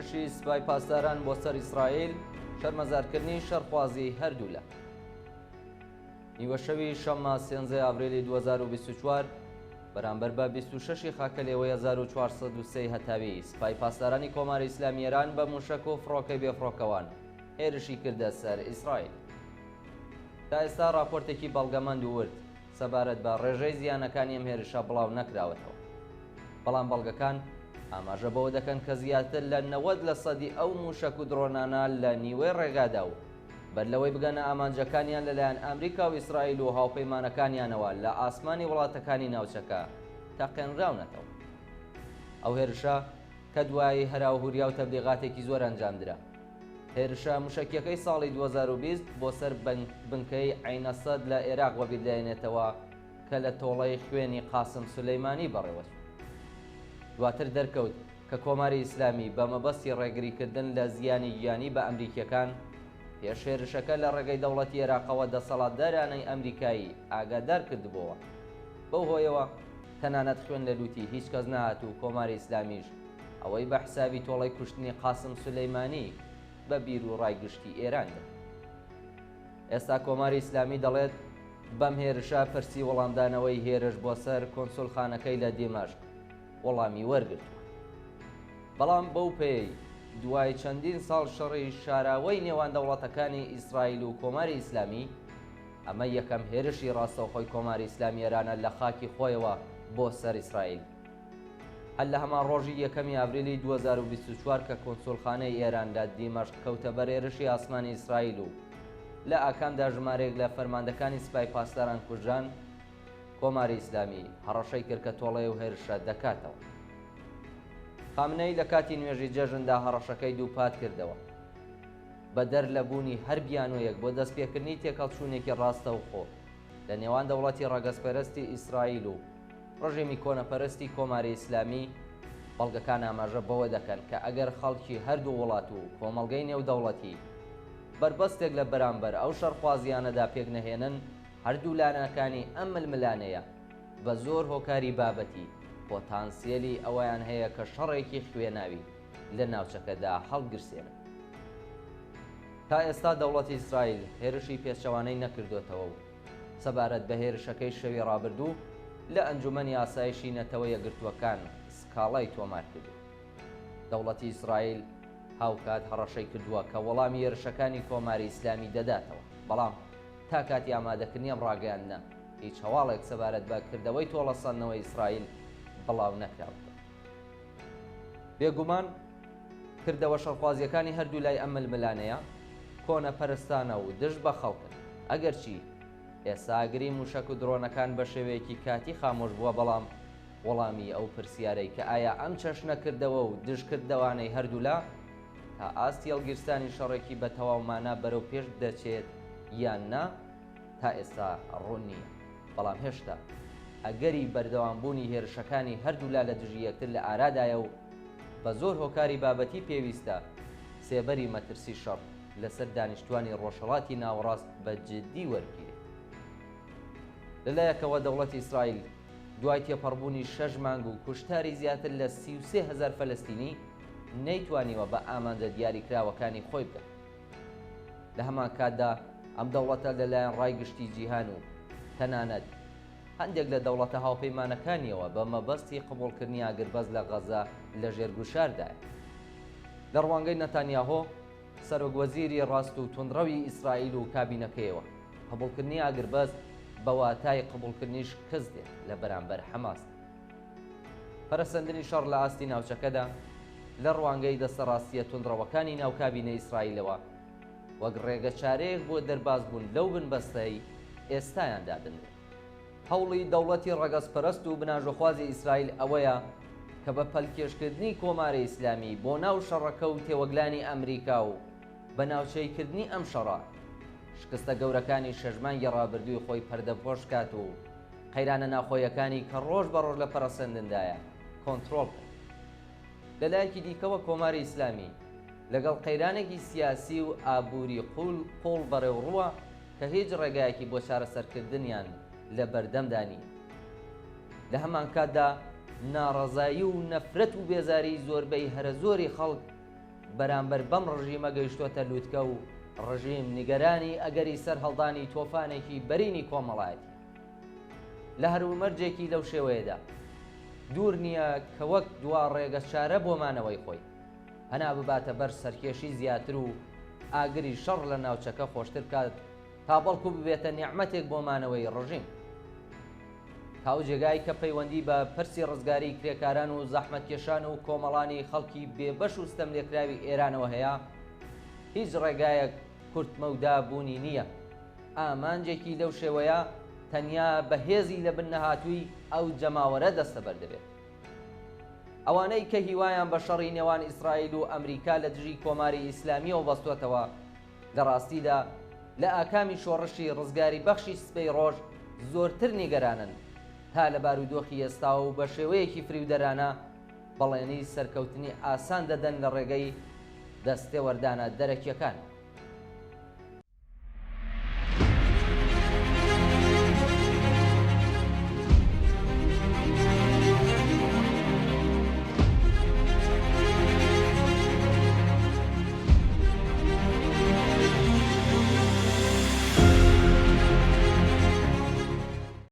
هێرشی سوپای پاسداران بۆ سەر ئیسرائیل شەرمەزارکردنی شەرخوازی هەردوو لە نیوەشەوی شەممە 13 ئاڤریلی 2024 بەرامبەر بە 26 خاکەلێەوەی 1403 هەتاوی سوپای پاسدارانی کۆماری ئیسلامی ئێران بە موشک و فڕۆکەی بێفڕۆکەوان هێرشی کردە سەر ئیسرائیل. تا ئێستا راپۆرتێکی بەڵگەمەند و ورد سەبارەت بە ڕێژەی زیانەکانی ئەم هێرشە بڵاو نەکراوەتەوە، بەڵام بەڵگەکان ئاماژە بەوە دەکەن کە زیاتر لە 90% ئەو موشک و درۆنانە لە نیوەی ڕێگادا و بەر لەوەی بگەنە ئامانجەکانیان لەلایەن ئەمریکا و ئیسرائیل و هاوپەیمانەکانیانەوە لە ئاسمانی وڵاتەکانی ناوچەکە تاقێنراونەتەوە. ئەو هێرشە کە دوایی هەراوهوریا و تەبلیغاتێکی زۆر ئەنجامدرا. هێرشە موشکیەکەی ساڵی 2020 بۆ سەر بنکەی عینەسەد لە عێراق وەبیردێنێتەوە کە لە تۆڵەی خوێنی قاسم سولەیمانی بەڕێوەچوو. دواتر دەرکەوت کە کۆماری ئیسلامی بە مەبەستی ڕێگریکردن لە زیانی گیانی بە ئەمریکیەکان پێش هێرشەکە لە ڕێگەی دەوڵەتی عێراقەوە دەسەڵاتدارانەی ئەمریکایی ئاگادار کردبووە. بەو هۆیەوە تەنانەت خوێن لە لوتی هیچ کەس نەهات و کۆماری ئیسلامیش ئەوەی بە حسابی تۆڵەی کوشتنی قاسم سولەیمانی بە بیر و ڕایگشتی ئێراندا. ئێستا کۆماری ئیسلامی دەڵێت بەم هێرشە پرسی وەڵامدانەوەی هێرش بۆ سەر کۆنسولخانەکەی لە دیمەشق وەڵامی وەرگرتووە. بەڵام بەو پێی دوای چەندین ساڵ شەڕی شاراوەی نێوان دەوڵەتەکانی ئیسرائیل و کۆماری ئیسلامی، ئەمە یەکەم هێرشی ڕاستەوخۆی کۆماری ئیسلامی ئێرانە لە خاکی خۆیەوە بۆ سەر ئیسرائیل. هەل لە هەمان ڕۆژی یەکەمی ئاڤریلی 2024 کە کۆنسولخانەی ئێران لە دیمەشق کەوتە بەر هێرشی ئاسمانی ئیسرائیل و لە ئاکامدا ژمارێک لە فەرماندەکانی سوپای پاسداران کوژان، کۆماری ئیسلامی هەڕەشەی کرد کە تۆڵەی و هێرشە دەکاتەوە. خامنەی لە کاتی نوێژی جەژندا هەڕەشەکەی دووپات کردەوە بە دەر لەبوونی هەر بیانوەیەک بۆ دەستپێکردنی تێکەڵچوونێکی ڕاستەوخۆ لە نێوان دەوڵەتی ڕەگەزپەرستی ئیسرائیل و ڕژێمی کۆنەپەرستی کۆماری ئیسلامی. بەڵگەکان ئاماژە بەوە دەکەن کە ئەگەر خەڵکی هەردوو وڵات و کۆمەڵگەی نێودەوڵەتی بربەستێک لە بەرامبەر ئەو شەرخوازیانەدا پێک نەهێنن، هەردوو لانەکانی ئەم ململانەیە بە زۆر هۆکاری بابەتی پۆتانسیێلی ئەوەیان هەیە کە شەڕێکی خوێناوی لە ناوچەکەدا هەڵگرسێنن. تا ئێستا دەوڵەتی ئیسرائیل هێرشی پێچەوانەی نەکردوێتەوە و سەبارەت بە هێرشەکەی شەوی ڕابردوو لە ئەنجومەنی ئاسایشی نەتەوە یەکگرتووەکان سکاڵای تۆمار کردو. دەوڵەتی ئیسرائیل هاوکات هەڕەشەی کردووە کە وەڵامی هێرشەکانی کۆماری ئیسلامی دەداتەوە، بەڵام تا کاتی ئامادەکردنی ئەم ڕاگەیاندە هیچ هەواڵێک سەبارەت بە کردەوەی تۆڵەسەندنەوەی ئیسرائیل بڵاو نەکراوە. بێگومان کردەوە شەڕخوازیەکانی هەردوو لای ئەم ململانەیە کۆنە پەرستانە و دژ بە خەڵکن. ئەگەرچی ئێستا ئاگری موشک و درۆنەکان بە شێوەیەکی کاتی خامۆش بووە، بەڵام وەڵامی ئەو پرسیارەی کە ئایا ئەم چەشنەکردەوە و دژکردەوانەی هەردوولا تا ئاستی هەڵگیرستانی شەڕێکی بە تەواومانە بەرەو پێش دەچێت یان نا، تا ئێستا ڕوون نییە. بەڵام هێشتا ئەگەری بەردەوامبوونی هێرشەکانی هەردوولا لە دژی یەکتر لە ئارادایە و بە زۆر هۆکاری بابەتی پێویستە سێبەری مەترسی شەڕ لەسەر دانیشتوانی ڕۆژهەڵاتی ناوەڕاست بە جددی وەرگیرێت. لەلایەکەوە دەوڵەتی ئیسرائیل دوای تێپەڕبوونی 6 مانگ و کوشتاری زیاتر لە 33,000 فەلەستینی نەیتوانیوە بە ئامانجە دیاریکراوەکانی خۆی بکات. لە هەمان کاتدا ئەم دەوڵەتە لەلایەن ڕایگشتی جیهان و تەنانەت هەندێک لە دەوڵەتە هاوپەیمانەکانیەوە بە مەبەستی قبوڵکردنی ئاگربەز لە غەزا لە ژێرگوشاردایە. لە ڕوانگەی نەتانیاهۆ سەرۆکوەزیری ڕاست و توندڕەوی ئیسرائیل و کابینەکەیەوە قبوڵکردنی ئاگربەز بە واتای قبوڵکردنیش کەس دێت لە بەرامبەر حەماس. پەرەسەندنی شەڕ لە ئاستی ناوچەکەدا لە ڕوانگەی دەسەڕاستیە توندڕەوەکانی ناو کابینە ئیسرائیلەوە وەک ڕێگە چارەیەک بۆ دەرباز بوون لەو بنبەستەی ئێستایان دادنرێت. هەوڵی دەوڵەتی ڕەگەزپەرست و بناژۆخوازی ئیسرائیل ئەوەیە کە بە پەلکێشکردنی کۆماری ئیسلامی بۆ ناو شەڕەکە و تێوەگلانی ئەمریکا و بە ناوچەیکردنی ئەم شەڕە شکستە گەورەکانی شەژمانگی ڕابردووی خۆی پەردەپۆش کات و قەیرانە ناخۆیەکانی کە ڕۆژ بە ڕۆژ لە پەرەسەندندایە کۆنتڕۆڵ کرد. لەلایەکی دیکەوە کۆماری ئیسلامی لەگەڵ قەیرانێکی سیاسی و ئابووری قوڵ بەڕێوڕووە کە هیچ ڕێگایەکی بۆ چارەسەرکردنیان لە بەردەمدانی. لە هەمان کاتدا ناڕەزایی و نەفرەت و بێزاری زۆربەی هەرە زۆری خەڵک بەرامبەر بەم ڕژیمە گەیشتوتە لووتکە و ڕژیم نیگەرانی ئەگەری سەر هەڵدانی تۆفانێکی بەرینی کۆمەڵایەتی. لە هەرومەرجێکی لەو شێوەیەدا دوور نییە کە وەک دوا ڕێگە چارە بۆمانەوەی خۆی هەنا بباتە بەر سەرکێشی زیاتر و ئاگری شەڕ لە ناوچەکە خۆشتر بکات تا بەڵکو ببێتە نیعمەتێک بۆمانەوەی ڕژیم. تاو جێگای کە پەیوەندی بە پرسی ڕزگاری کرێکاران و زەحمەتکێشان و کۆمەڵانی خەڵکی بێبەش و ستەملێکراوی ئێرانەوە هەیە، هیچ ڕێگایەک کورتمەودا بوونی نییە. ئامانجێکی لەو شێوەیە تەنیا بەهێزی لە بن نەهاتووی ئەو جەماوەرە دەستەبەر دەبێت. ئەوانەی کە هیوایان بە شەڕی نێوان ئیسرائیل و ئەمریکا لە دژی کۆماری ئیسلامیەوە بەستوەتەوە، لە ڕاستیدا لە ئاکامی شۆڕشی ڕزگاری بەخشی سبەی ڕۆژ زۆرتر نیگەرانن تا لە بارودۆخی ئێستا و بە شێوەیەکی فریودەرانە بەڵێنی سەرکەوتنی ئاسان دەدەن لە ڕێگەی دەستێوەردانە دەرەکیەکان.